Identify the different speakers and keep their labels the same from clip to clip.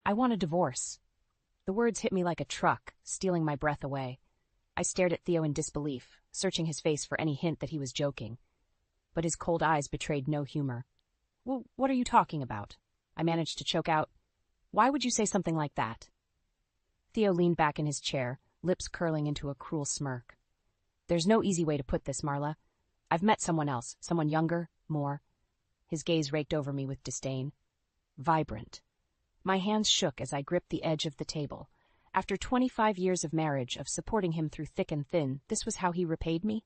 Speaker 1: I want a divorce. The words hit me like a truck, stealing my breath away. I stared at Theo in disbelief, searching his face for any hint that he was joking. But his cold eyes betrayed no humor. "Well, what are you talking about?" I managed to choke out. "Why would you say something like that?" Theo leaned back in his chair, lips curling into a cruel smirk. "There's no easy way to put this, Marla. I've met someone else, someone younger, more." His gaze raked over me with disdain. Vibrant. My hands shook as I gripped the edge of the table. After 25 years of marriage, of supporting him through thick and thin, this was how he repaid me?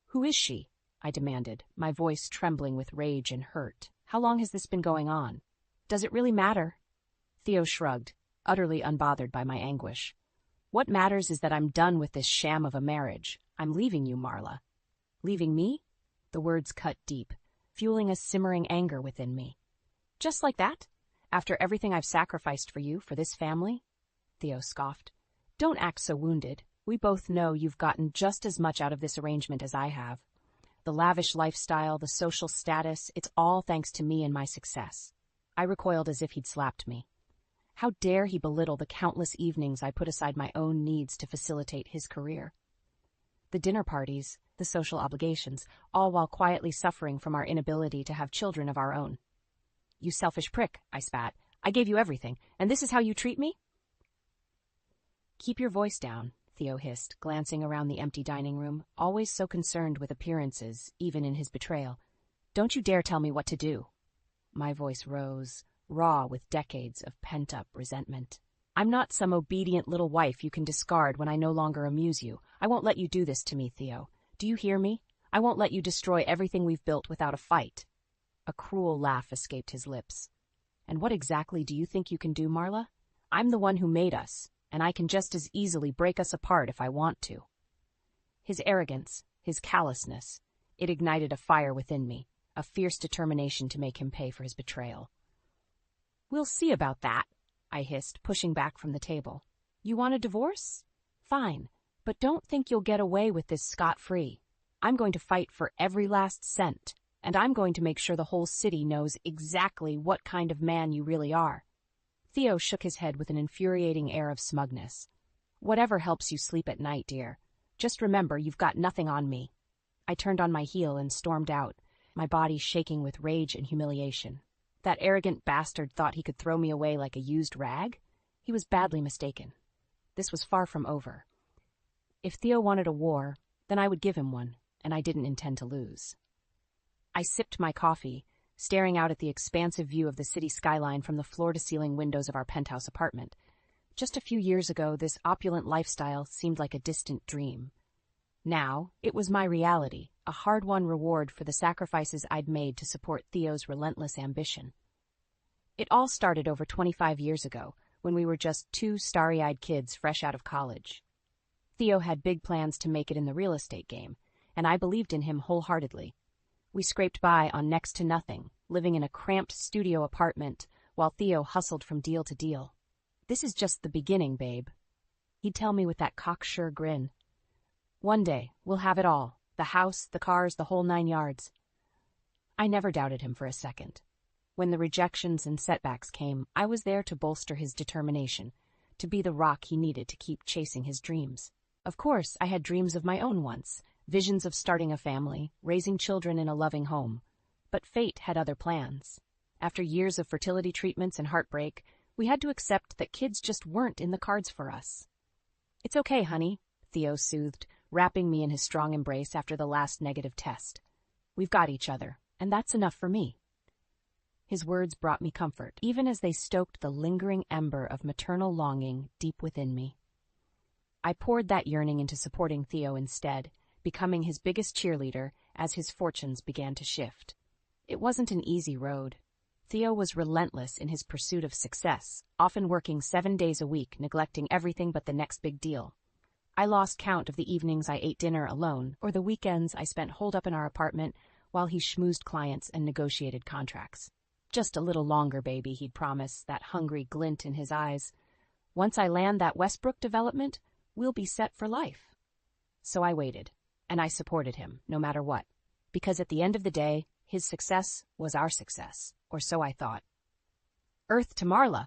Speaker 1: "Who is she?" I demanded, my voice trembling with rage and hurt. "How long has this been going on? Does it really matter?" Theo shrugged, utterly unbothered by my anguish. "What matters is that I'm done with this sham of a marriage. I'm leaving you, Marla." "Leaving me?" The words cut deep, fueling a simmering anger within me. "Just like that? After everything I've sacrificed for you, for this family?" Theo scoffed. "Don't act so wounded. We both know you've gotten just as much out of this arrangement as I have. The lavish lifestyle, the social status, it's all thanks to me and my success." I recoiled as if he'd slapped me. How dare he belittle the countless evenings I put aside my own needs to facilitate his career? The dinner parties, the social obligations, all while quietly suffering from our inability to have children of our own. "You selfish prick," I spat. "I gave you everything, and this is how you treat me?" "Keep your voice down," Theo hissed, glancing around the empty dining room, always so concerned with appearances, even in his betrayal. "Don't you dare tell me what to do." My voice rose, raw with decades of pent-up resentment. "I'm not some obedient little wife you can discard when I no longer amuse you. I won't let you do this to me, Theo. Do you hear me? I won't let you destroy everything we've built without a fight." A cruel laugh escaped his lips. "And what exactly do you think you can do, Marla? I'm the one who made us, and I can just as easily break us apart if I want to." His arrogance, his callousness, it ignited a fire within me, a fierce determination to make him pay for his betrayal. "We'll see about that," I hissed, pushing back from the table. "You want a divorce? Fine, but don't think you'll get away with this scot-free. I'm going to fight for every last cent, and I'm going to make sure the whole city knows exactly what kind of man you really are." Theo shook his head with an infuriating air of smugness. "Whatever helps you sleep at night, dear. Just remember you've got nothing on me." I turned on my heel and stormed out, my body shaking with rage and humiliation. That arrogant bastard thought he could throw me away like a used rag? He was badly mistaken. This was far from over. If Theo wanted a war, then I would give him one, and I didn't intend to lose. I sipped my coffee, staring out at the expansive view of the city skyline from the floor-to-ceiling windows of our penthouse apartment. Just a few years ago, this opulent lifestyle seemed like a distant dream. Now, it was my reality, a hard-won reward for the sacrifices I'd made to support Theo's relentless ambition. It all started over 25 years ago, when we were just two starry-eyed kids fresh out of college. Theo had big plans to make it in the real estate game, and I believed in him wholeheartedly. We scraped by on next to nothing, living in a cramped studio apartment, while Theo hustled from deal to deal. "This is just the beginning, babe," he'd tell me with that cocksure grin. "One day, we'll have it all, the house, the cars, the whole 9 yards. I never doubted him for a second. When the rejections and setbacks came, I was there to bolster his determination, to be the rock he needed to keep chasing his dreams. Of course, I had dreams of my own once, visions of starting a family, raising children in a loving home. But fate had other plans. After years of fertility treatments and heartbreak, we had to accept that kids just weren't in the cards for us. "It's okay, honey," Theo soothed, wrapping me in his strong embrace after the last negative test. "We've got each other, and that's enough for me." His words brought me comfort, even as they stoked the lingering ember of maternal longing deep within me. I poured that yearning into supporting Theo instead, becoming his biggest cheerleader as his fortunes began to shift. It wasn't an easy road. Theo was relentless in his pursuit of success, often working 7 days a week, neglecting everything but the next big deal. I lost count of the evenings I ate dinner alone, or the weekends I spent holed up in our apartment while he schmoozed clients and negotiated contracts. "Just a little longer, baby," he'd promise, that hungry glint in his eyes. "Once I land that Westbrook development, we'll be set for life." So I waited, and I supported him, no matter what, because at the end of the day, his success was our success, or so I thought. "Earth to Marla,"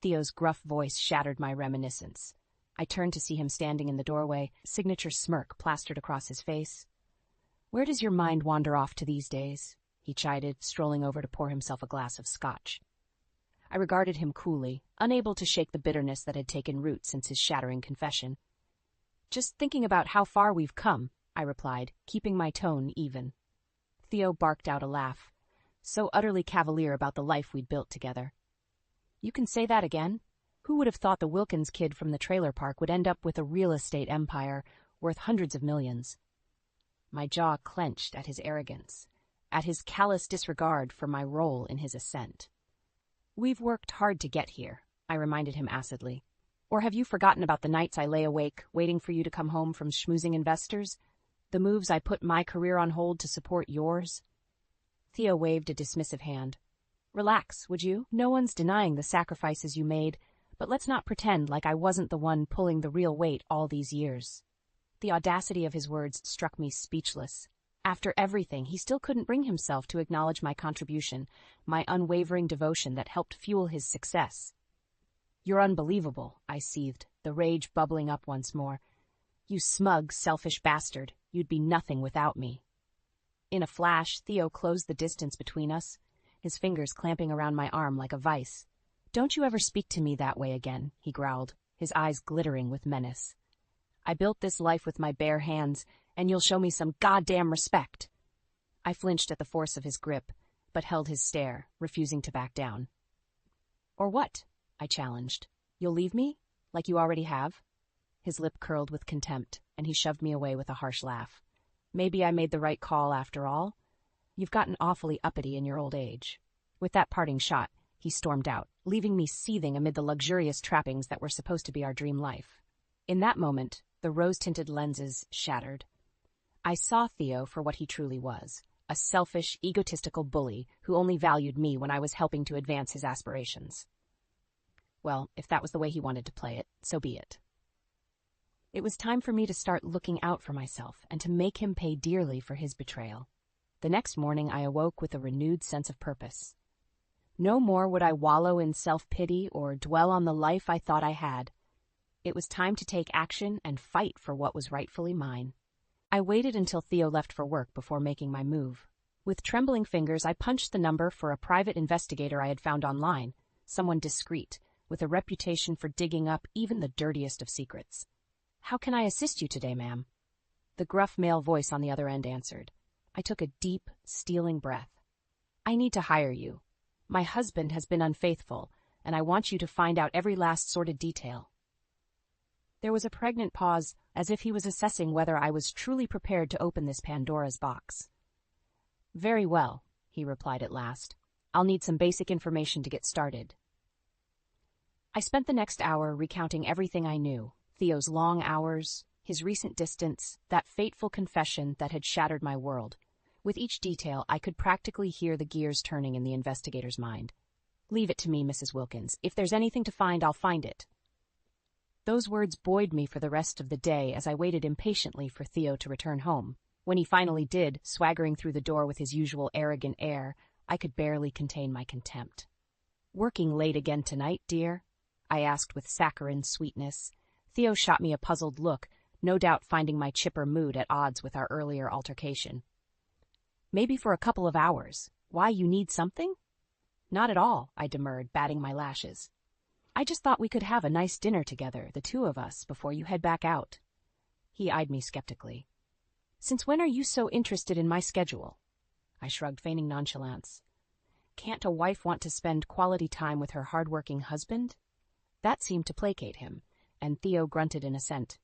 Speaker 1: Theo's gruff voice shattered my reminiscence. I turned to see him standing in the doorway, signature smirk plastered across his face. "Where does your mind wander off to these days?" he chided, strolling over to pour himself a glass of scotch. I regarded him coolly, unable to shake the bitterness that had taken root since his shattering confession. "Just thinking about how far we've come," I replied, keeping my tone even. Theo barked out a laugh, so utterly cavalier about the life we'd built together. "You can say that again? Who would have thought the Wilkins kid from the trailer park would end up with a real estate empire worth hundreds of millions?" My jaw clenched at his arrogance, at his callous disregard for my role in his ascent. "We've worked hard to get here," I reminded him acidly. "Or have you forgotten about the nights I lay awake, waiting for you to come home from schmoozing investors? The moves I put my career on hold to support yours?" Theo waved a dismissive hand. "Relax, would you? No one's denying the sacrifices you made, but let's not pretend like I wasn't the one pulling the real weight all these years." The audacity of his words struck me speechless. After everything, he still couldn't bring himself to acknowledge my contribution, my unwavering devotion that helped fuel his success. "You're unbelievable," I seethed, the rage bubbling up once more. "You smug, selfish bastard. You'd be nothing without me." In a flash, Theo closed the distance between us, his fingers clamping around my arm like a vice. "Don't you ever speak to me that way again," he growled, his eyes glittering with menace. "I built this life with my bare hands, and you'll show me some goddamn respect." I flinched at the force of his grip, but held his stare, refusing to back down. "Or what?" I challenged. "You'll leave me? Like you already have?" His lip curled with contempt, and he shoved me away with a harsh laugh. "Maybe I made the right call after all. You've gotten awfully uppity in your old age." With that parting shot, he stormed out, leaving me seething amid the luxurious trappings that were supposed to be our dream life. In that moment, the rose-tinted lenses shattered. I saw Theo for what he truly was, a selfish, egotistical bully who only valued me when I was helping to advance his aspirations. Well, if that was the way he wanted to play it, so be it. It was time for me to start looking out for myself and to make him pay dearly for his betrayal. The next morning I awoke with a renewed sense of purpose. No more would I wallow in self-pity or dwell on the life I thought I had. It was time to take action and fight for what was rightfully mine. I waited until Theo left for work before making my move. With trembling fingers, I punched the number for a private investigator I had found online, someone discreet, with a reputation for digging up even the dirtiest of secrets. "How can I assist you today, ma'am?" The gruff male voice on the other end answered. I took a deep, stealing breath. "I need to hire you. My husband has been unfaithful, and I want you to find out every last sordid detail." There was a pregnant pause, as if he was assessing whether I was truly prepared to open this Pandora's box. "Very well," he replied at last. "I'll need some basic information to get started." I spent the next hour recounting everything I knew, Theo's long hours, his recent distance, that fateful confession that had shattered my world. With each detail, I could practically hear the gears turning in the investigator's mind. "Leave it to me, Mrs. Wilkins. If there's anything to find, I'll find it." Those words buoyed me for the rest of the day as I waited impatiently for Theo to return home. When he finally did, swaggering through the door with his usual arrogant air, I could barely contain my contempt. "Working late again tonight, dear?" I asked with saccharine sweetness. Theo shot me a puzzled look, no doubt finding my chipper mood at odds with our earlier altercation. "Maybe for a couple of hours. Why, you need something?" "Not at all," I demurred, batting my lashes. "I just thought we could have a nice dinner together, the two of us, before you head back out." He eyed me skeptically. "Since when are you so interested in my schedule?" I shrugged, feigning nonchalance. Can't a wife want to spend quality time with her hard-working husband? That seemed to placate him, and Theo grunted in assent.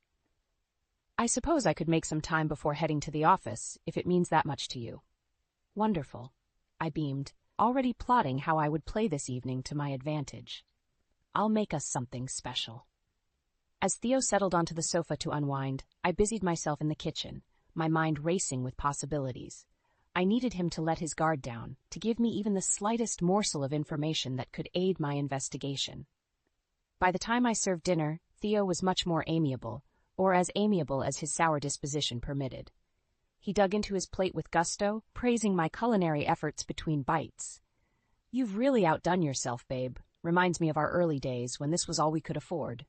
Speaker 1: "I suppose I could make some time before heading to the office, if it means that much to you." "Wonderful," I beamed, already plotting how I would play this evening to my advantage. "I'll make us something special." As Theo settled onto the sofa to unwind, I busied myself in the kitchen, my mind racing with possibilities. I needed him to let his guard down, to give me even the slightest morsel of information that could aid my investigation. By the time I served dinner, Theo was much more amiable, or as amiable as his sour disposition permitted. He dug into his plate with gusto, praising my culinary efforts between bites. "You've really outdone yourself, babe. Reminds me of our early days when this was all we could afford."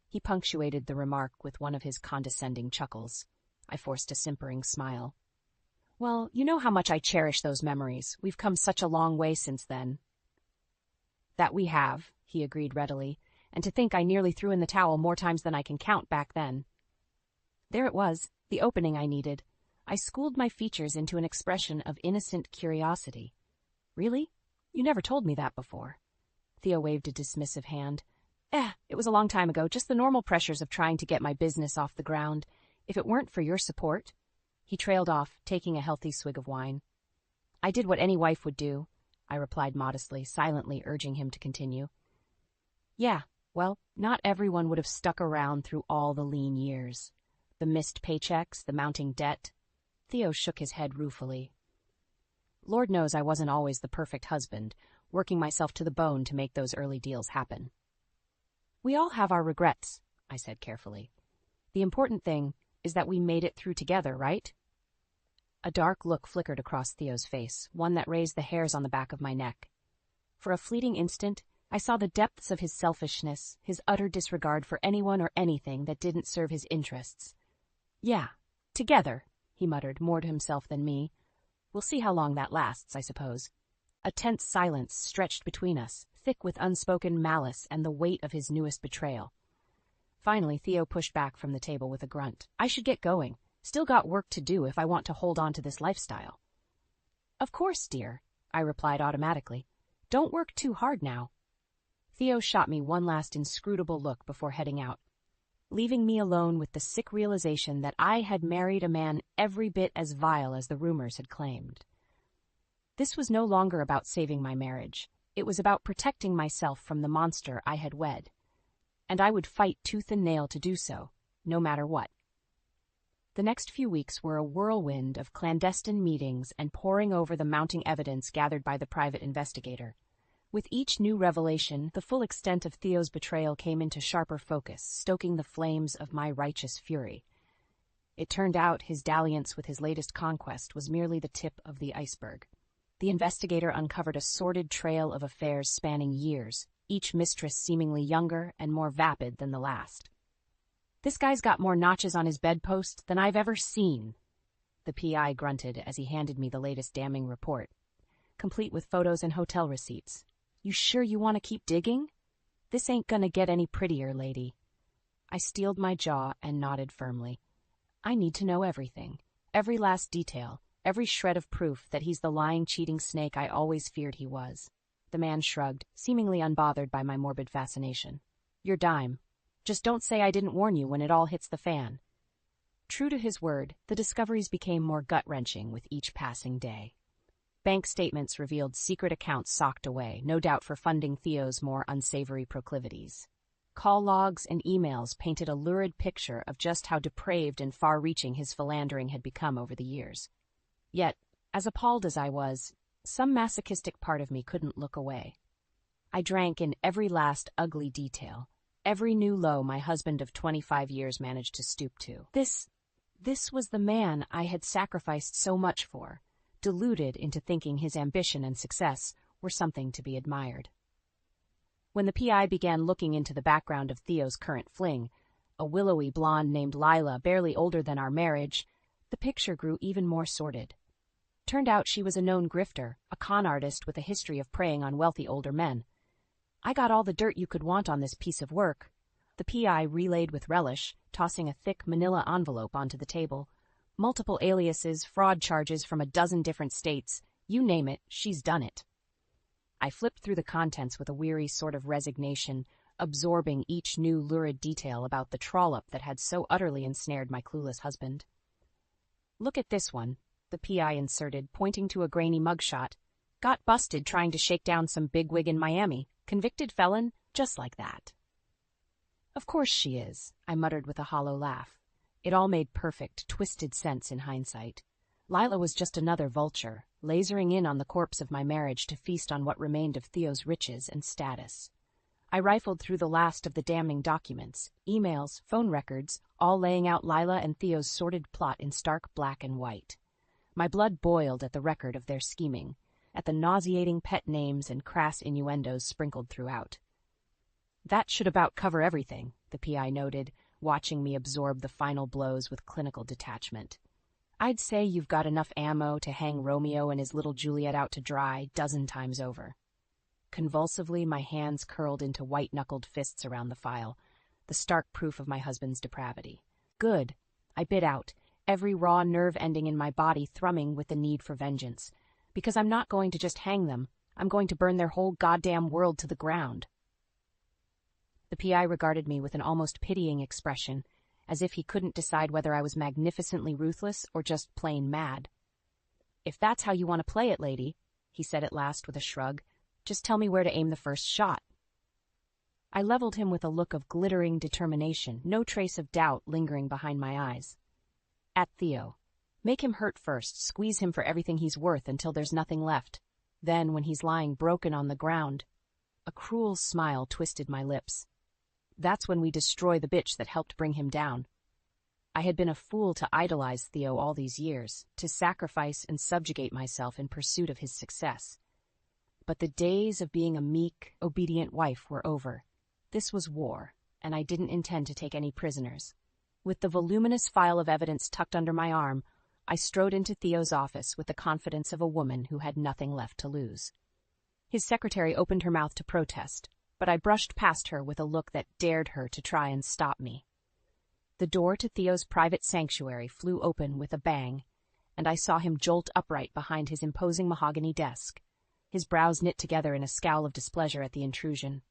Speaker 1: He punctuated the remark with one of his condescending chuckles. I forced a simpering smile. "Well, you know how much I cherish those memories. We've come such a long way since then." "That we have," he agreed readily, "and to think I nearly threw in the towel more times than I can count back then." There it was, the opening I needed. I schooled my features into an expression of innocent curiosity. "Really? You never told me that before." Theo waved a dismissive hand. It was a long time ago, just the normal pressures of trying to get my business off the ground. If it weren't for your support—" He trailed off, taking a healthy swig of wine. "I did what any wife would do," I replied modestly, silently urging him to continue. "Yeah, well, not everyone would have stuck around through all the lean years. The missed paychecks, the mounting debt." Theo shook his head ruefully. "Lord knows I wasn't always the perfect husband, working myself to the bone to make those early deals happen." "We all have our regrets," I said carefully. "The important thing is that we made it through together, right?" A dark look flickered across Theo's face, one that raised the hairs on the back of my neck. For a fleeting instant, I saw the depths of his selfishness, his utter disregard for anyone or anything that didn't serve his interests. "Yeah, together," he muttered, more to himself than me. "We'll see how long that lasts, I suppose." A tense silence stretched between us, thick with unspoken malice and the weight of his newest betrayal. Finally, Theo pushed back from the table with a grunt. "I should get going. Still got work to do if I want to hold on to this lifestyle." "Of course, dear," I replied automatically. "Don't work too hard now." Theo shot me one last inscrutable look before heading out, leaving me alone with the sick realization that I had married a man every bit as vile as the rumors had claimed. This was no longer about saving my marriage. It was about protecting myself from the monster I had wed. And I would fight tooth and nail to do so, no matter what. The next few weeks were a whirlwind of clandestine meetings and poring over the mounting evidence gathered by the private investigator. With each new revelation, the full extent of Theo's betrayal came into sharper focus, stoking the flames of my righteous fury. It turned out his dalliance with his latest conquest was merely the tip of the iceberg. The investigator uncovered a sordid trail of affairs spanning years, each mistress seemingly younger and more vapid than the last. "This guy's got more notches on his bedpost than I've ever seen," the PI grunted as he handed me the latest damning report, complete with photos and hotel receipts. "You sure you want to keep digging? This ain't gonna get any prettier, lady." I steeled my jaw and nodded firmly. I need to know everything, every last detail, every shred of proof that he's the lying, cheating snake I always feared he was. The man shrugged, seemingly unbothered by my morbid fascination. "Your dime. Just don't say I didn't warn you when it all hits the fan." True to his word, the discoveries became more gut-wrenching with each passing day. Bank statements revealed secret accounts socked away, no doubt for funding Theo's more unsavory proclivities. Call logs and emails painted a lurid picture of just how depraved and far-reaching his philandering had become over the years. Yet, as appalled as I was, some masochistic part of me couldn't look away. I drank in every last ugly detail, every new low my husband of 25 years managed to stoop to. This was the man I had sacrificed so much for, deluded into thinking his ambition and success were something to be admired. When the PI began looking into the background of Theo's current fling, a willowy blonde named Lila, barely older than our marriage, the picture grew even more sordid. Turned out she was a known grifter, a con artist with a history of preying on wealthy older men. "I got all the dirt you could want on this piece of work," the PI relayed with relish, tossing a thick manila envelope onto the table. "Multiple aliases, fraud charges from a dozen different states. You name it, she's done it." I flipped through the contents with a weary sort of resignation, absorbing each new lurid detail about the trollop that had so utterly ensnared my clueless husband. "Look at this one," the PI inserted, pointing to a grainy mugshot. "Got busted trying to shake down some bigwig in Miami. Convicted felon, just like that." "Of course she is," I muttered with a hollow laugh. It all made perfect, twisted sense in hindsight. Lila was just another vulture, lasering in on the corpse of my marriage to feast on what remained of Theo's riches and status. I rifled through the last of the damning documents, emails, phone records, all laying out Lila and Theo's sordid plot in stark black and white. My blood boiled at the record of their scheming. at the nauseating pet names and crass innuendos sprinkled throughout. "That should about cover everything," the PI noted, watching me absorb the final blows with clinical detachment. "I'd say you've got enough ammo to hang Romeo and his little Juliet out to dry 12 times over." Convulsively, my hands curled into white-knuckled fists around the file, the stark proof of my husband's depravity. "Good," I bit out, every raw nerve ending in my body thrumming with the need for vengeance. "Because I'm not going to just hang them, I'm going to burn their whole goddamn world to the ground." The PI regarded me with an almost pitying expression, as if he couldn't decide whether I was magnificently ruthless or just plain mad. "If that's how you want to play it, lady," he said at last with a shrug, "just tell me where to aim the first shot." I leveled him with a look of glittering determination, no trace of doubt lingering behind my eyes. "At Theo. Make him hurt first, squeeze him for everything he's worth until there's nothing left. Then, when he's lying broken on the ground..." A cruel smile twisted my lips. "That's when we destroy the bitch that helped bring him down." I had been a fool to idolize Theo all these years, to sacrifice and subjugate myself in pursuit of his success. But the days of being a meek, obedient wife were over. This was war, and I didn't intend to take any prisoners. With the voluminous file of evidence tucked under my arm, I strode into Theo's office with the confidence of a woman who had nothing left to lose. His secretary opened her mouth to protest, but I brushed past her with a look that dared her to try and stop me. The door to Theo's private sanctuary flew open with a bang, and I saw him jolt upright behind his imposing mahogany desk, his brows knit together in a scowl of displeasure at the intrusion.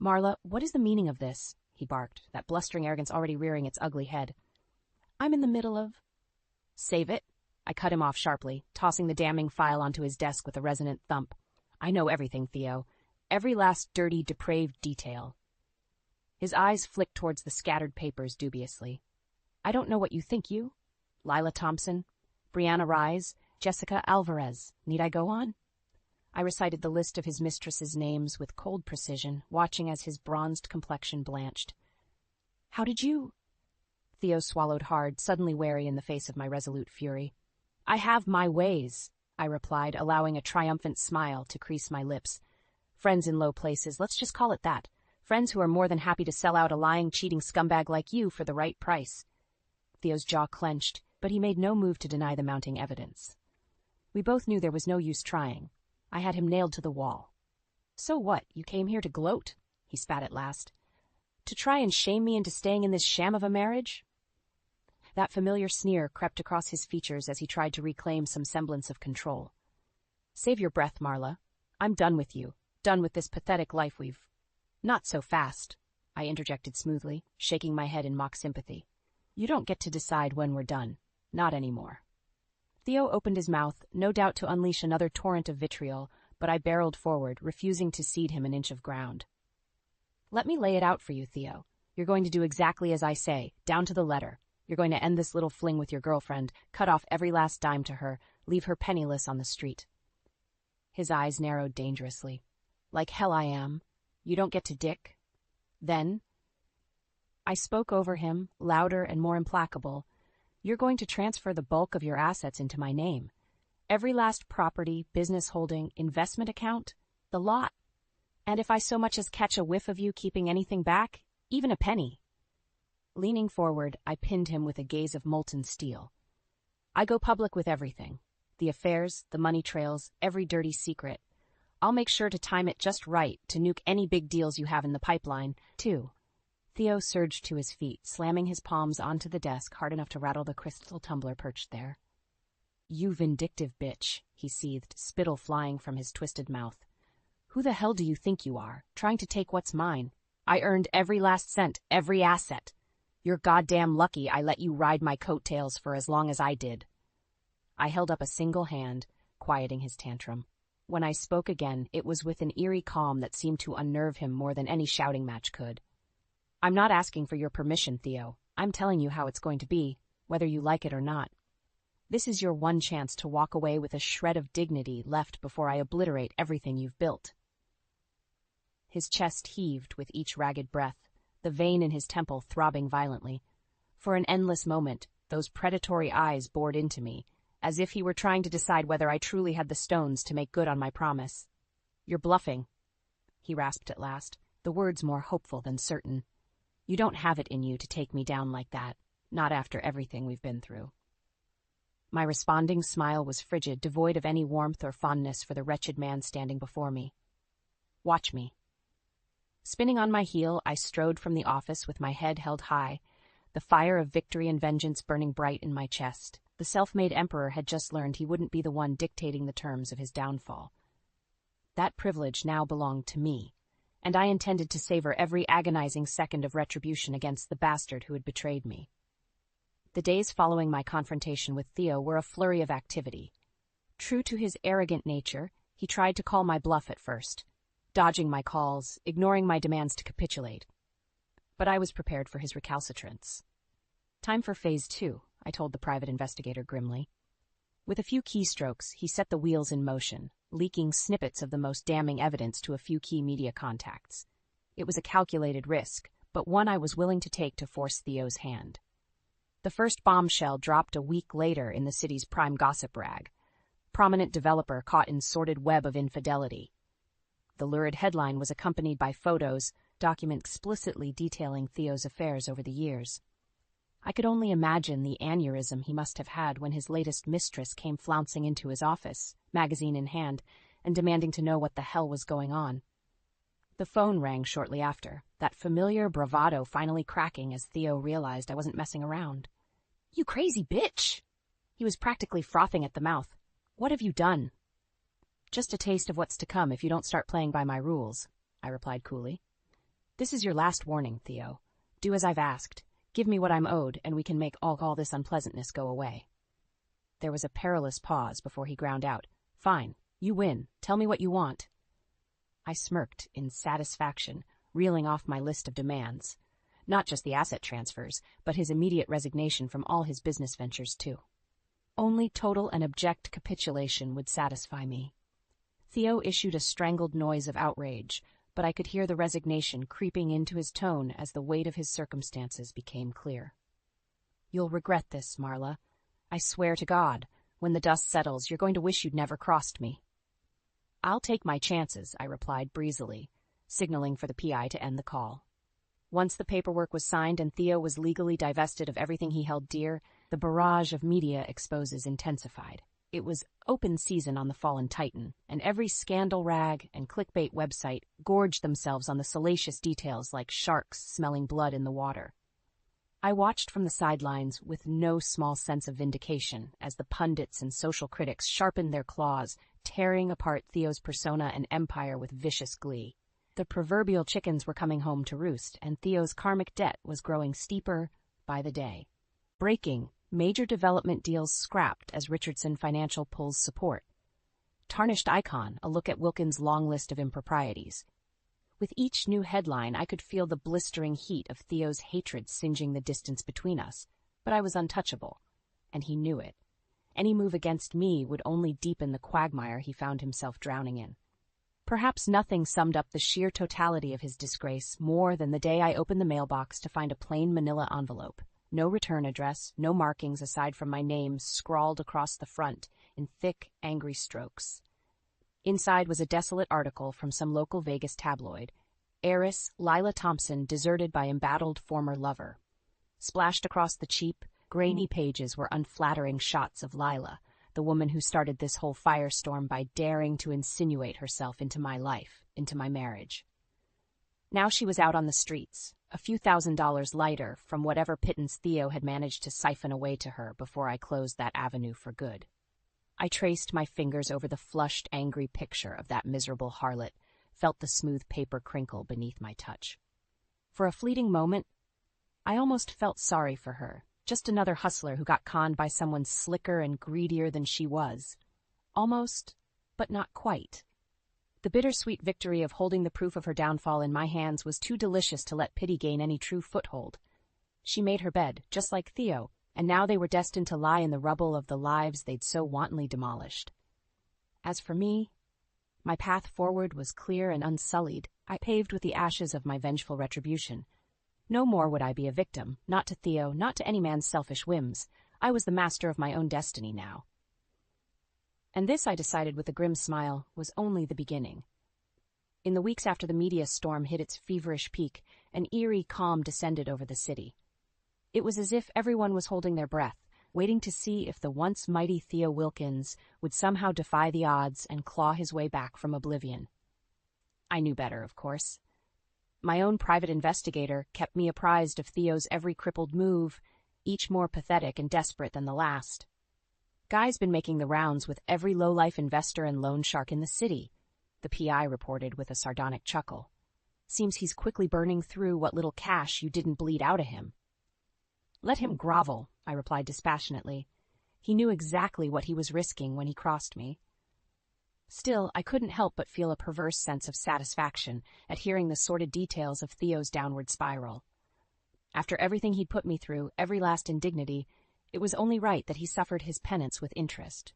Speaker 1: "Marla, what is the meaning of this?" he barked, that blustering arrogance already rearing its ugly head. "I'm in the middle of..." "Save it," I cut him off sharply, tossing the damning file onto his desk with a resonant thump. "I know everything, Theo. Every last dirty, depraved detail." His eyes flicked towards the scattered papers dubiously. "I don't know what you think, you? Lila Thompson, Brianna Rise, Jessica Alvarez. Need I go on?" I recited the list of his mistress's names with cold precision, watching as his bronzed complexion blanched. "How did you—" Theo swallowed hard, suddenly wary in the face of my resolute fury. "I have my ways," I replied, allowing a triumphant smile to crease my lips. "Friends in low places, let's just call it that. Friends who are more than happy to sell out a lying, cheating scumbag like you for the right price." Theo's jaw clenched, but he made no move to deny the mounting evidence. We both knew there was no use trying. I had him nailed to the wall. "So what, you came here to gloat?" he spat at last. "To try and shame me into staying in this sham of a marriage?" That familiar sneer crept across his features as he tried to reclaim some semblance of control. "Save your breath, Marla. I'm done with you, done with this pathetic life we've—" "Not so fast," I interjected smoothly, shaking my head in mock sympathy. "You don't get to decide when we're done. Not anymore." Theo opened his mouth, no doubt to unleash another torrent of vitriol, but I barreled forward, refusing to cede him an inch of ground. "Let me lay it out for you, Theo. You're going to do exactly as I say, down to the letter. You're going to end this little fling with your girlfriend, cut off every last dime to her, leave her penniless on the street." His eyes narrowed dangerously. "Like hell I am. You don't get to dick. Then—" I spoke over him, louder and more implacable. "You're going to transfer the bulk of your assets into my name. Every last property, business holding, investment account, the lot. And if I so much as catch a whiff of you keeping anything back, even a penny." Leaning forward, I pinned him with a gaze of molten steel. "I go public with everything. The affairs, the money trails, every dirty secret. I'll make sure to time it just right to nuke any big deals you have in the pipeline, too." Theo surged to his feet, slamming his palms onto the desk hard enough to rattle the crystal tumbler perched there. "You vindictive bitch," he seethed, spittle flying from his twisted mouth. "Who the hell do you think you are, trying to take what's mine? I earned every last cent, every asset. You're goddamn lucky I let you ride my coattails for as long as I did." I held up a single hand, quieting his tantrum. When I spoke again, it was with an eerie calm that seemed to unnerve him more than any shouting match could. "I'm not asking for your permission, Theo. I'm telling you how it's going to be, whether you like it or not. This is your one chance to walk away with a shred of dignity left before I obliterate everything you've built." His chest heaved with each ragged breath, the vein in his temple throbbing violently. For an endless moment, those predatory eyes bored into me, as if he were trying to decide whether I truly had the stones to make good on my promise. "You're bluffing," he rasped at last, the words more hopeful than certain. "You don't have it in you to take me down like that, not after everything we've been through." My responding smile was frigid, devoid of any warmth or fondness for the wretched man standing before me. "Watch me." Spinning on my heel, I strode from the office with my head held high, the fire of victory and vengeance burning bright in my chest. The self-made emperor had just learned he wouldn't be the one dictating the terms of his downfall. That privilege now belonged to me, and I intended to savor every agonizing second of retribution against the bastard who had betrayed me. The days following my confrontation with Theo were a flurry of activity. True to his arrogant nature, he tried to call my bluff at first, dodging my calls, ignoring my demands to capitulate. But I was prepared for his recalcitrance. "Time for Phase 2, I told the private investigator grimly. With a few keystrokes, he set the wheels in motion, leaking snippets of the most damning evidence to a few key media contacts. It was a calculated risk, but one I was willing to take to force Theo's hand. The first bombshell dropped a week later in the city's prime gossip rag. Prominent developer caught in sordid web of infidelity. The lurid headline was accompanied by photos, document explicitly detailing Theo's affairs over the years. I could only imagine the aneurysm he must have had when his latest mistress came flouncing into his office, magazine in hand, and demanding to know what the hell was going on. The phone rang shortly after, that familiar bravado finally cracking as Theo realized I wasn't messing around. "You crazy bitch!" He was practically frothing at the mouth. "What have you done?" "Just a taste of what's to come if you don't start playing by my rules," I replied coolly. "This is your last warning, Theo. Do as I've asked. Give me what I'm owed, and we can make all this unpleasantness go away." There was a perilous pause before he ground out, "Fine, you win. Tell me what you want." I smirked in satisfaction, reeling off my list of demands. Not just the asset transfers, but his immediate resignation from all his business ventures, too. Only total and abject capitulation would satisfy me. Theo issued a strangled noise of outrage, but I could hear the resignation creeping into his tone as the weight of his circumstances became clear. "You'll regret this, Marla. I swear to God, when the dust settles, you're going to wish you'd never crossed me." "I'll take my chances," I replied breezily, signaling for the PI to end the call. Once the paperwork was signed and Theo was legally divested of everything he held dear, the barrage of media exposes intensified. It was open season on the fallen titan, and every scandal rag and clickbait website gorged themselves on the salacious details like sharks smelling blood in the water. I watched from the sidelines with no small sense of vindication as the pundits and social critics sharpened their claws, tearing apart Theo's persona and empire with vicious glee. The proverbial chickens were coming home to roost, and Theo's karmic debt was growing steeper by the day. Breaking: major development deals scrapped as Richardson Financial pulls support. Tarnished icon: a look at Wilkins' long list of improprieties. With each new headline, I could feel the blistering heat of Theo's hatred singeing the distance between us, but I was untouchable, and he knew it. Any move against me would only deepen the quagmire he found himself drowning in. Perhaps nothing summed up the sheer totality of his disgrace more than the day I opened the mailbox to find a plain manila envelope. No return address, no markings aside from my name scrawled across the front in thick, angry strokes. Inside was a desolate article from some local Vegas tabloid. Heiress Lila Thompson deserted by embattled former lover. Splashed across the cheap, grainy pages were unflattering shots of Lila, the woman who started this whole firestorm by daring to insinuate herself into my life, into my marriage. Now she was out on the streets, a few $1,000s lighter from whatever pittance Theo had managed to siphon away to her before I closed that avenue for good. I traced my fingers over the flushed, angry picture of that miserable harlot, felt the smooth paper crinkle beneath my touch. For a fleeting moment, I almost felt sorry for her, just another hustler who got conned by someone slicker and greedier than she was. Almost, but not quite. The bittersweet victory of holding the proof of her downfall in my hands was too delicious to let pity gain any true foothold. She made her bed, just like Theo, and now they were destined to lie in the rubble of the lives they'd so wantonly demolished. As for me, my path forward was clear and unsullied. I paved with the ashes of my vengeful retribution. No more would I be a victim, not to Theo, not to any man's selfish whims. I was the master of my own destiny now. And this, I decided with a grim smile, was only the beginning. In the weeks after the media storm hit its feverish peak, an eerie calm descended over the city. It was as if everyone was holding their breath, waiting to see if the once mighty Theo Wilkins would somehow defy the odds and claw his way back from oblivion. I knew better, of course. My own private investigator kept me apprised of Theo's every crippled move, each more pathetic and desperate than the last. Guy's been making the rounds with every low-life investor and loan shark in the city, the PI reported with a sardonic chuckle. Seems he's quickly burning through what little cash you didn't bleed out of him. Let him grovel, I replied dispassionately. He knew exactly what he was risking when he crossed me. Still, I couldn't help but feel a perverse sense of satisfaction at hearing the sordid details of Theo's downward spiral. After everything he'd put me through, every last indignity, it was only right that he suffered his penance with interest.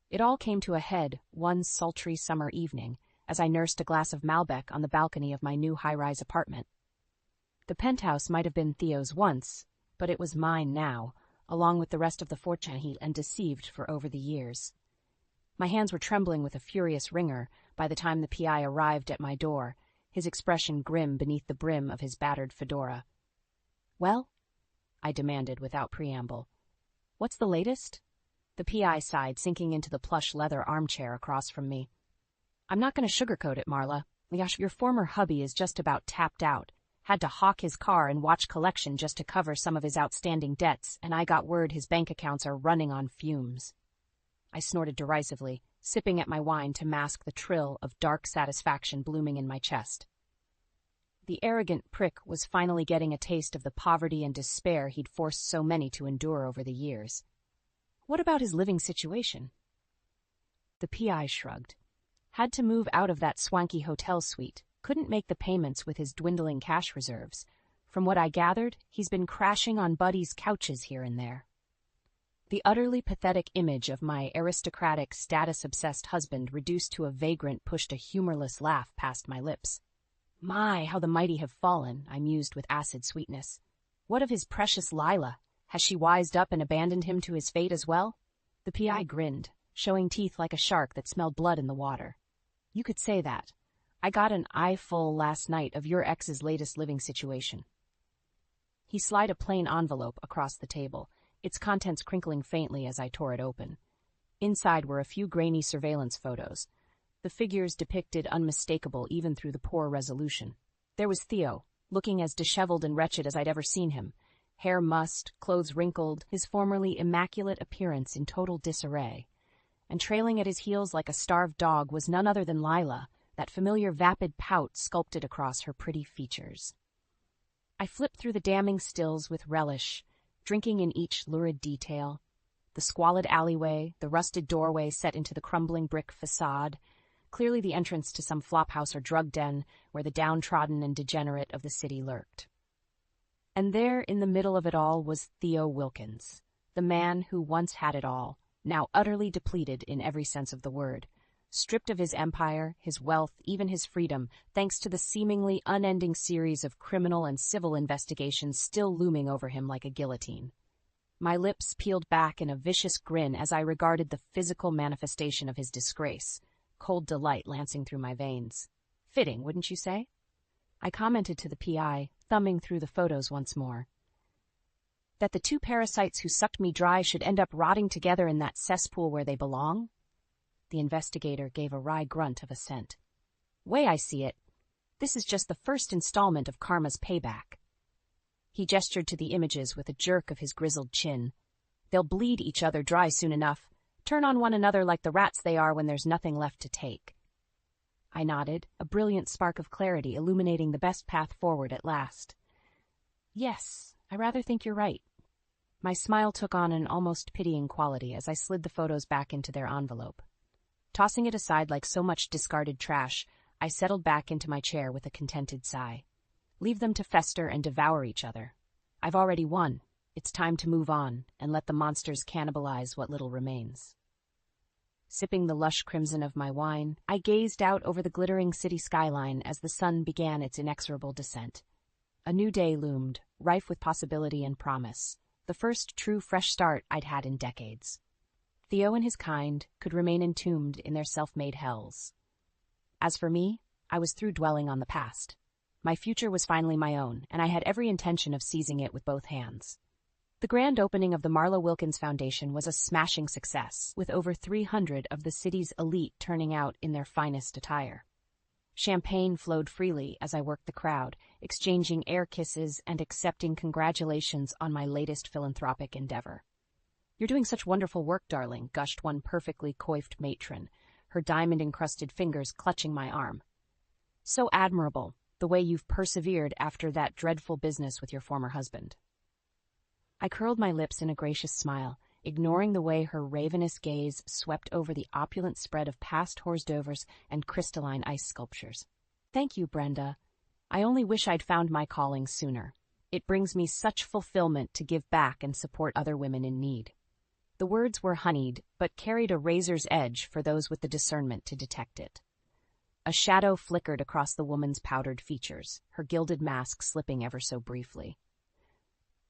Speaker 1: It all came to a head one sultry summer evening as I nursed a glass of Malbec on the balcony of my new high-rise apartment. The penthouse might have been Theo's once, but it was mine now, along with the rest of the fortune he and deceived for over the years. My hands were trembling with a furious wringer by the time the PI arrived at my door, his expression grim beneath the brim of his battered fedora. "Well?" I demanded without preamble. "What's the latest?" The PI sighed, sinking into the plush leather armchair across from me. "I'm not going to sugarcoat it, Marla. Gosh, your former hubby is just about tapped out. Had to hawk his car and watch collection just to cover some of his outstanding debts, and I got word his bank accounts are running on fumes." I snorted derisively, sipping at my wine to mask the trill of dark satisfaction blooming in my chest. The arrogant prick was finally getting a taste of the poverty and despair he'd forced so many to endure over the years. What about his living situation? The PI shrugged. Had to move out of that swanky hotel suite, couldn't make the payments with his dwindling cash reserves. From what I gathered, he's been crashing on buddies' couches here and there. The utterly pathetic image of my aristocratic, status-obsessed husband reduced to a vagrant pushed a humorless laugh past my lips. My, how the mighty have fallen, I mused with acid sweetness. What of his precious Lila? Has she wised up and abandoned him to his fate as well? The PI grinned, showing teeth like a shark that smelled blood in the water. You could say that. I got an eyeful last night of your ex's latest living situation. He slid a plain envelope across the table, its contents crinkling faintly as I tore it open. Inside were a few grainy surveillance photos. The figures depicted unmistakable even through the poor resolution. There was Theo, looking as disheveled and wretched as I'd ever seen him. Hair mussed, clothes wrinkled, his formerly immaculate appearance in total disarray. And trailing at his heels like a starved dog was none other than Lila, that familiar vapid pout sculpted across her pretty features. I flipped through the damning stills with relish, drinking in each lurid detail. The squalid alleyway, the rusted doorway set into the crumbling brick facade, clearly the entrance to some flophouse or drug den where the downtrodden and degenerate of the city lurked. And there, in the middle of it all, was Theo Wilkins, the man who once had it all, now utterly depleted in every sense of the word, stripped of his empire, his wealth, even his freedom, thanks to the seemingly unending series of criminal and civil investigations still looming over him like a guillotine. My lips peeled back in a vicious grin as I regarded the physical manifestation of his disgrace, cold delight lancing through my veins. Fitting, wouldn't you say? I commented to the PI, thumbing through the photos once more. That the two parasites who sucked me dry should end up rotting together in that cesspool where they belong? The investigator gave a wry grunt of assent. Way I see it, this is just the first installment of karma's payback. He gestured to the images with a jerk of his grizzled chin. They'll bleed each other dry soon enough, turn on one another like the rats they are when there's nothing left to take. I nodded, a brilliant spark of clarity illuminating the best path forward at last. Yes, I rather think you're right. My smile took on an almost pitying quality as I slid the photos back into their envelope. Tossing it aside like so much discarded trash, I settled back into my chair with a contented sigh. Leave them to fester and devour each other. I've already won. It's time to move on and let the monsters cannibalize what little remains. Sipping the lush crimson of my wine, I gazed out over the glittering city skyline as the sun began its inexorable descent. A new day loomed, rife with possibility and promise, the first true fresh start I'd had in decades. Theo and his kind could remain entombed in their self-made hells. As for me, I was through dwelling on the past. My future was finally my own, and I had every intention of seizing it with both hands. The grand opening of the Marla Wilkins Foundation was a smashing success, with over 300 of the city's elite turning out in their finest attire. Champagne flowed freely as I worked the crowd, exchanging air kisses and accepting congratulations on my latest philanthropic endeavor. "You're doing such wonderful work, darling," gushed one perfectly coiffed matron, her diamond-encrusted fingers clutching my arm. "So admirable, the way you've persevered after that dreadful business with your former husband." I curled my lips in a gracious smile, ignoring the way her ravenous gaze swept over the opulent spread of past hors-d'oeuvres and crystalline ice sculptures. "Thank you, Brenda. I only wish I'd found my calling sooner. It brings me such fulfillment to give back and support other women in need." The words were honeyed, but carried a razor's edge for those with the discernment to detect it. A shadow flickered across the woman's powdered features, her gilded mask slipping ever so briefly.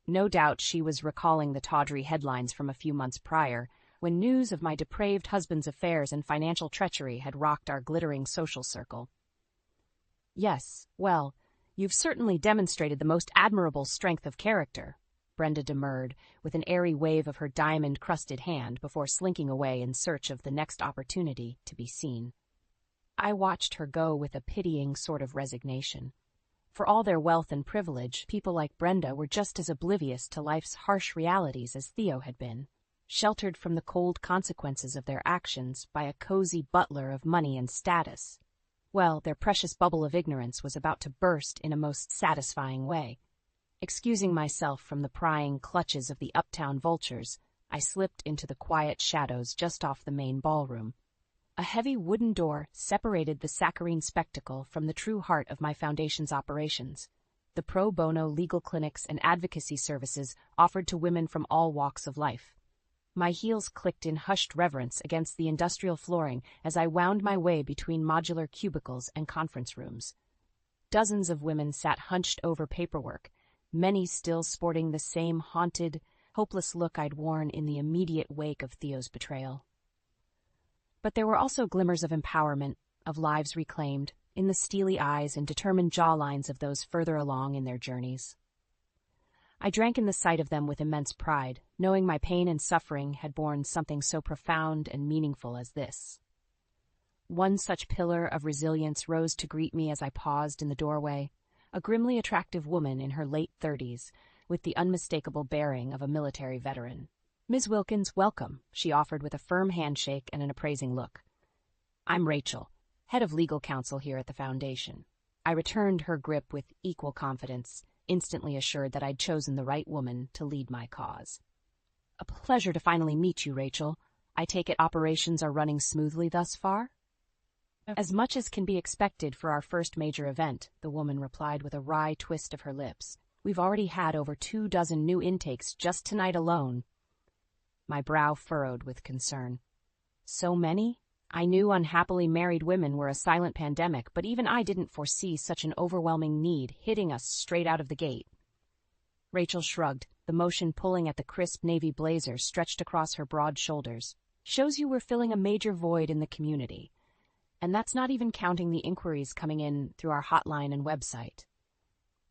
Speaker 1: No doubt she was recalling the tawdry headlines from a few months prior, when news of my depraved husband's affairs and financial treachery had rocked our glittering social circle. "Yes, well, you've certainly demonstrated the most admirable strength of character," Brenda demurred, with an airy wave of her diamond-crusted hand before slinking away in search of the next opportunity to be seen. I watched her go with a pitying sort of resignation. For all their wealth and privilege, people like Brenda were just as oblivious to life's harsh realities as Theo had been, sheltered from the cold consequences of their actions by a cozy butler of money and status. Well, their precious bubble of ignorance was about to burst in a most satisfying way. Excusing myself from the prying clutches of the uptown vultures, I slipped into the quiet shadows just off the main ballroom. A heavy wooden door separated the saccharine spectacle from the true heart of my foundation's operations, the pro bono legal clinics and advocacy services offered to women from all walks of life. My heels clicked in hushed reverence against the industrial flooring as I wound my way between modular cubicles and conference rooms. Dozens of women sat hunched over paperwork, many still sporting the same haunted, hopeless look I'd worn in the immediate wake of Theo's betrayal. But there were also glimmers of empowerment, of lives reclaimed, in the steely eyes and determined jawlines of those further along in their journeys. I drank in the sight of them with immense pride, knowing my pain and suffering had borne something so profound and meaningful as this. One such pillar of resilience rose to greet me as I paused in the doorway, a grimly attractive woman in her late 30s, with the unmistakable bearing of a military veteran. "Ms. Wilkins, welcome," she offered with a firm handshake and an appraising look. "I'm Rachel, head of legal counsel here at the Foundation." I returned her grip with equal confidence, instantly assured that I'd chosen the right woman to lead my cause. "A pleasure to finally meet you, Rachel. I take it operations are running smoothly thus far?" "As much as can be expected for our first major event," the woman replied with a wry twist of her lips. "We've already had over 24 new intakes just tonight alone." My brow furrowed with concern. So many? I knew unhappily married women were a silent pandemic, but even I didn't foresee such an overwhelming need hitting us straight out of the gate. Rachel shrugged, the motion pulling at the crisp navy blazer stretched across her broad shoulders. "Shows you we're filling a major void in the community. And that's not even counting the inquiries coming in through our hotline and website."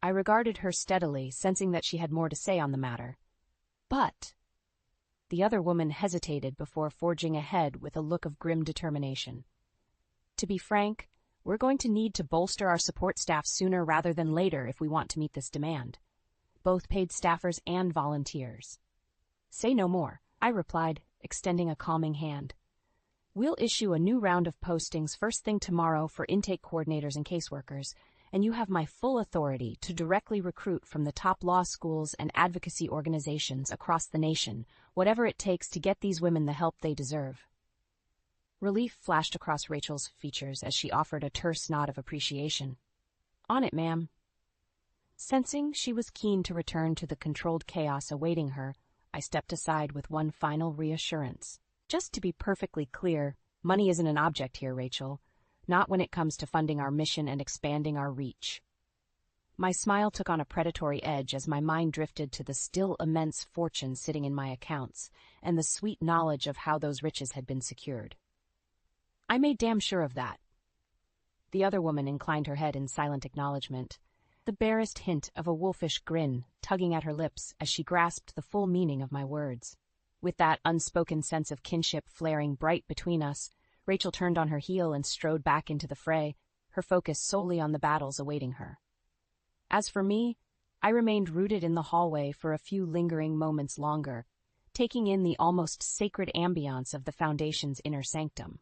Speaker 1: I regarded her steadily, sensing that she had more to say on the matter. "But..." The other woman hesitated before forging ahead with a look of grim determination. "To be frank, we're going to need to bolster our support staff sooner rather than later if we want to meet this demand. Both paid staffers and volunteers." "Say no more," I replied, extending a calming hand. "We'll issue a new round of postings first thing tomorrow for intake coordinators and caseworkers, and you have my full authority to directly recruit from the top law schools and advocacy organizations across the nation, whatever it takes to get these women the help they deserve." Relief flashed across Rachel's features as she offered a terse nod of appreciation. "On it, ma'am." Sensing she was keen to return to the controlled chaos awaiting her, I stepped aside with one final reassurance. "Just to be perfectly clear, money isn't an object here, Rachel. Not when it comes to funding our mission and expanding our reach." My smile took on a predatory edge as my mind drifted to the still immense fortune sitting in my accounts and the sweet knowledge of how those riches had been secured. I made damn sure of that. The other woman inclined her head in silent acknowledgement, the barest hint of a wolfish grin tugging at her lips as she grasped the full meaning of my words. With that unspoken sense of kinship flaring bright between us, Rachel turned on her heel and strode back into the fray, her focus solely on the battles awaiting her. As for me, I remained rooted in the hallway for a few lingering moments longer, taking in the almost sacred ambiance of the Foundation's inner sanctum.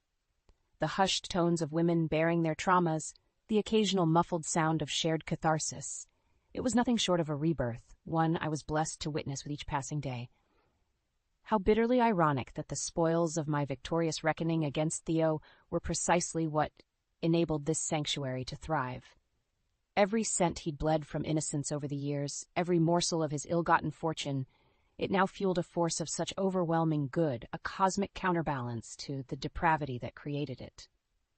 Speaker 1: The hushed tones of women bearing their traumas, the occasional muffled sound of shared catharsis. It was nothing short of a rebirth, one I was blessed to witness with each passing day. How bitterly ironic that the spoils of my victorious reckoning against Theo were precisely what enabled this sanctuary to thrive. Every cent he'd bled from innocence over the years, every morsel of his ill-gotten fortune, it now fueled a force of such overwhelming good, a cosmic counterbalance to the depravity that created it.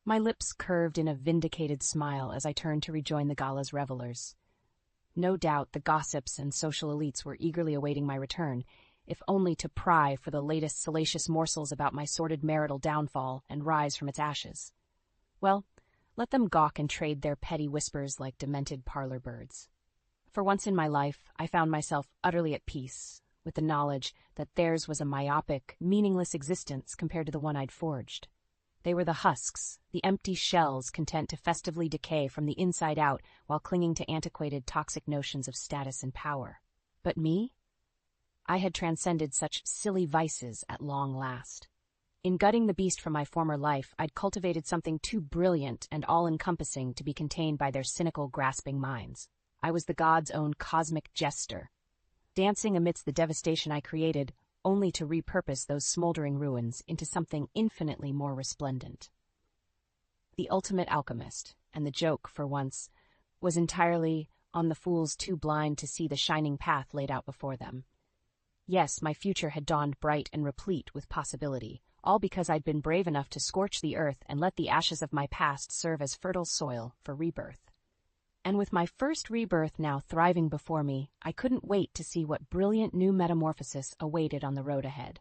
Speaker 1: My lips curved in a vindicated smile as I turned to rejoin the gala's revelers. No doubt the gossips and social elites were eagerly awaiting my return, if only to pry for the latest salacious morsels about my sordid marital downfall and rise from its ashes. Well, let them gawk and trade their petty whispers like demented parlor birds. For once in my life, I found myself utterly at peace with the knowledge that theirs was a myopic, meaningless existence compared to the one I'd forged. They were the husks, the empty shells content to festively decay from the inside out while clinging to antiquated, toxic notions of status and power. But me? I had transcended such silly vices at long last. In gutting the beast from my former life, I'd cultivated something too brilliant and all-encompassing to be contained by their cynical, grasping minds. I was the god's own cosmic jester, dancing amidst the devastation I created, only to repurpose those smoldering ruins into something infinitely more resplendent. The ultimate alchemist, and the joke, for once, was entirely on the fools too blind to see the shining path laid out before them. Yes, my future had dawned bright and replete with possibility, all because I'd been brave enough to scorch the earth and let the ashes of my past serve as fertile soil for rebirth. And with my first rebirth now thriving before me, I couldn't wait to see what brilliant new metamorphosis awaited on the road ahead.